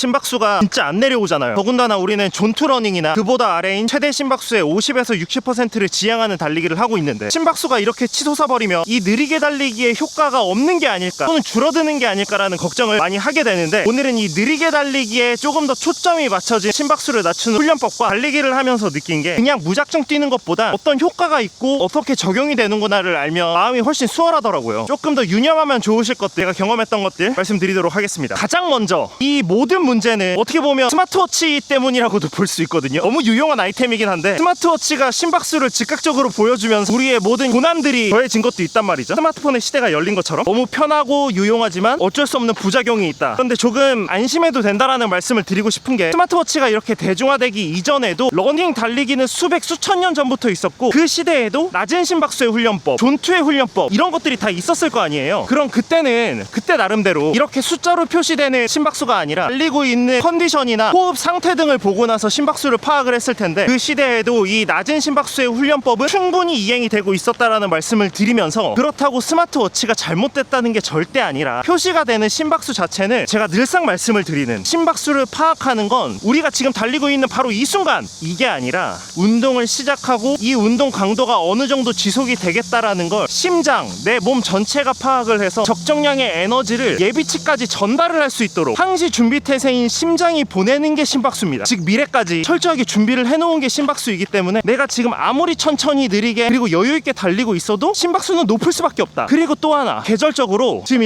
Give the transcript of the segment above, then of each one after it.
심박수가 진짜 안 내려오잖아요. 더군다나 우리는 존투러닝이나 그보다 아래인 최대 심박수의 50에서 60%를 지향하는 달리기를 하고 있는데, 심박수가 이렇게 치솟아버리면 이 느리게 달리기에 효과가 없는 게 아닐까, 또는 줄어드는 게 아닐까라는 걱정을 많이 하게 되는데, 오늘은 이 느리게 달리기에 조금 더 초점이 맞춰진 심박수를 낮추는 훈련법과 달리기를 하면서 느낀 게, 그냥 무작정 뛰는 것보다 어떤 효과가 있고 어떻게 적용이 되는구나를 알면 마음이 훨씬 수월하더라고요. 조금 더 유념하면 좋으실 것들, 제가 경험했던 것들 말씀드리도록 하겠습니다. 가장 먼저 이 모든 문제는 어떻게 보면 스마트워치 때문이라고도 볼 수 있거든요. 너무 유용한 아이템이긴 한데, 스마트워치가 심박수를 즉각적으로 보여주면서 우리의 모든 고난들이 더해진 것도 있단 말이죠. 스마트폰의 시대가 열린 것처럼 너무 편하고 유용하지만 어쩔 수 없는 부작용이 있다. 그런데 조금 안심해도 된다라는 말씀을 드리고 싶은 게, 스마트워치가 이렇게 대중화되기 이전에도 러닝 달리기는 수백 수천 년 전부터 있었고, 그 시대에도 낮은 심박수의 훈련법, 존투의 훈련법, 이런 것들이 다 있었을 거 아니에요. 그럼 그때는 그때 나름대로 이렇게 숫자로 표시되는 심박수가 아니라 달리고 있는 컨디션이나 호흡 상태 등을 보고 나서 심박수를 파악을 했을 텐데, 그 시대에도 이 낮은 심박수의 훈련법은 충분히 이행이 되고 있었다라는 말씀을 드리면서, 그렇다고 스마트워치가 잘못됐다는 게 절대 아니라, 표시가 되는 심박수 자체는 제가 늘상 말씀을 드리는, 심박수를 파악하는 건 우리가 지금 달리고 있는 바로 이 순간, 이게 아니라 운동을 시작하고 이 운동 강도가 어느 정도 지속이 되겠다라는 걸 심장, 내 몸 전체가 파악을 해서 적정량의 에너지를 예비치까지 전달을 할 수 있도록 항시 준비 태세인 심장이 보내는 게 심박수입니다. 즉 미래까지 철저하게 준비를 해놓은 게 심박수이기 때문에, 내가 지금 아무리 천천히 느리게 그리고 여유있게 달리고 있어도 심박수는 높을 수밖에 없다. 그리고 또 하나, 계절적으로 지금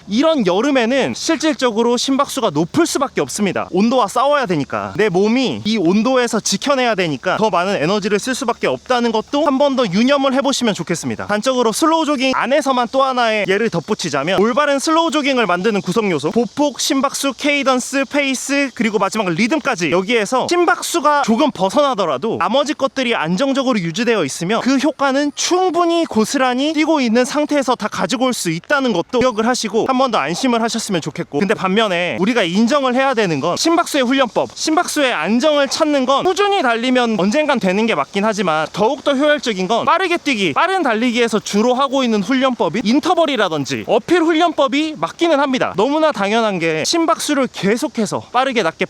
이런 여름에는 실질적으로 심박수가 높을 수밖에 없습니다. 온도와 싸워야 되니까, 내 몸이 이 온도에서 지켜내야 되니까 더 많은 에너지를 쓸 수밖에 없다는 것도 한 번 더 유념을 해보시면 좋겠습니다. 단적으로 슬로우 조깅 안에서만 또 하나의 예를 덧붙이자면, 올바른 슬로우 조깅을 만드는 구성 요소, 보폭, 심박수, 케이던스, 페이스, 그리고 마지막 리듬까지, 여기에서 심박수가 조금 벗어나더라도 나머지 것들이 안정적으로 유지되어 있으면 그 효과는 충분히 고스란히 뛰고 있는 상태에서 다 가지고 올 수 있다는 것도 기억을 하시고 한 번 더 안심을 하셨으면 좋겠고, 근데 반면에 우리가 인정을 해야 되는 건, 심박수의 훈련법, 심박수의 안정을 찾는 건 꾸준히 달리면 언젠간 되는 게 맞긴 하지만, 더욱더 효율적인 건 빠르게 뛰기, 빠른 달리기에서 주로 하고 있는 훈련법이 인터벌이라든지 어필 훈련법이 맞기는 합니다. 너무나 당연한 게, 심박수를 계속해서 빠르게 낮게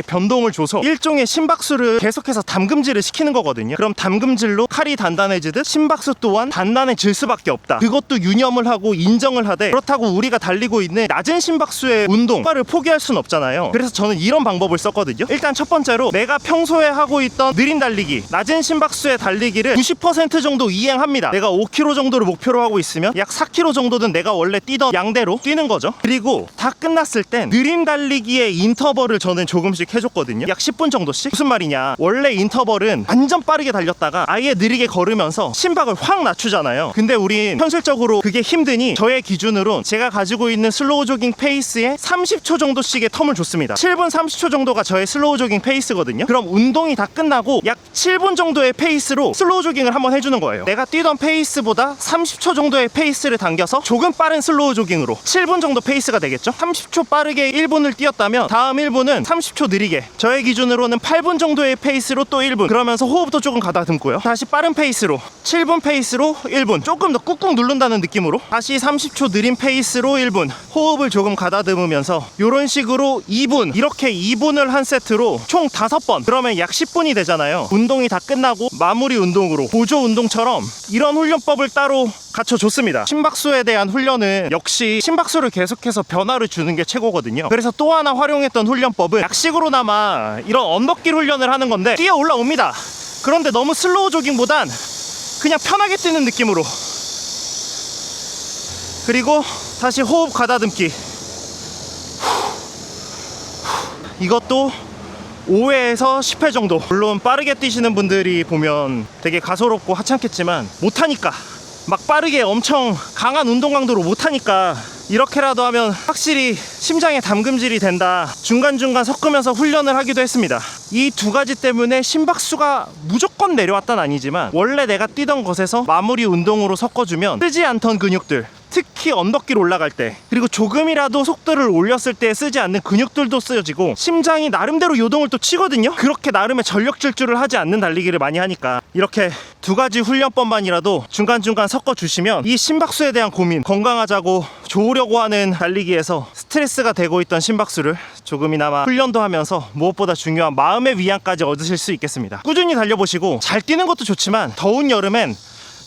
변동을 줘서 일종의 심박수를 계속해서 담금질을 시키는 거거든요. 그럼 담금질로 칼이 단단해지듯 심박수 또한 단단해질 수밖에 없다. 그것도 유념을 하고 인정을 하되, 그렇다고 우리가 달리고 있는 낮은 심박수의 운동 효과를 포기할 수는 없잖아요. 그래서 저는 이런 방법을 썼거든요. 일단 첫 번째로, 내가 평소에 하고 있던 느린 달리기, 낮은 심박수의 달리기를 90% 정도 이행합니다. 내가 5km 정도를 목표로 하고 있으면 약 4km 정도는 내가 원래 뛰던 양대로 뛰는 거죠. 그리고 다 끝났을 땐 느린 달리기의 인터벌을 저는 조금씩 해줬거든요. 약 10분 정도씩. 무슨 말이냐, 원래 인터벌은 완전 빠르게 달렸다가 아예 느리게 걸으면서 심박을 확 낮추잖아요. 근데 우린 현실적으로 그게 힘드니, 저의 기준으로 제가 가지고 있는 슬로우 조깅 페이스에 30초 정도씩의 텀을 줬습니다. 7분 30초 정도가 저의 슬로우 조깅 페이스거든요. 그럼 운동이 다 끝나고 약 7분 정도의 페이스로 슬로우 조깅을 한번 해주는 거예요. 내가 뛰던 페이스보다 30초 정도의 페이스를 당겨서 조금 빠른 슬로우 조깅으로 7분 정도 페이스가 되겠죠. 30초 빠르게 1분을 뛰었다면 다음 1분은 30초 느리게, 저의 기준으로는 8분 정도의 페이스로 또 1분, 그러면서 호흡도 조금 가다듬고요. 다시 빠른 페이스로 7분 페이스로 1분, 조금 더 꾹꾹 누른다는 느낌으로 다시 30초 느린 페이스로 1분, 호흡을 조금 가다듬으면서 이런 식으로 2분, 이렇게 2분을 한 세트로 총 5번, 그러면 약 10분이 되잖아요. 운동이 다 끝나고 마무리 운동으로 보조 운동처럼 이런 훈련법을 따로 갖춰줬습니다. 심박수에 대한 훈련은 역시 심박수를 계속해서 변화를 주는 게 최고거든요. 그래서 또 하나 활용했던 훈련법은, 약식으로나마 이런 언덕길 훈련을 하는 건데, 뛰어 올라옵니다. 그런데 너무 슬로우 조깅보단 그냥 편하게 뛰는 느낌으로, 그리고 다시 호흡 가다듬기. 이것도 5회에서 10회 정도. 물론 빠르게 뛰시는 분들이 보면 되게 가소롭고 하찮겠지만, 못하니까, 막 빠르게 엄청 강한 운동 강도로 못하니까 이렇게라도 하면 확실히 심장에 담금질이 된다, 중간중간 섞으면서 훈련을 하기도 했습니다. 이 두 가지 때문에 심박수가 무조건 내려왔단 아니지만, 원래 내가 뛰던 것에서 마무리 운동으로 섞어주면 쓰지 않던 근육들, 특히 언덕길 올라갈 때, 그리고 조금이라도 속도를 올렸을 때 쓰지 않는 근육들도 쓰여지고 심장이 나름대로 요동을 또 치거든요. 그렇게 나름의 전력 질주를 하지 않는 달리기를 많이 하니까 이렇게 두 가지 훈련법만이라도 중간중간 섞어주시면 이 심박수에 대한 고민, 건강하자고 좋으려고 하는 달리기에서 스트레스가 되고 있던 심박수를 조금이나마 훈련도 하면서 무엇보다 중요한 마음의 위안까지 얻으실 수 있겠습니다. 꾸준히 달려보시고 잘 뛰는 것도 좋지만 더운 여름엔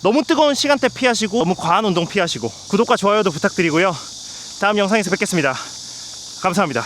너무 뜨거운 시간대 피하시고 너무 과한 운동 피하시고 구독과 좋아요도 부탁드리고요. 다음 영상에서 뵙겠습니다. 감사합니다.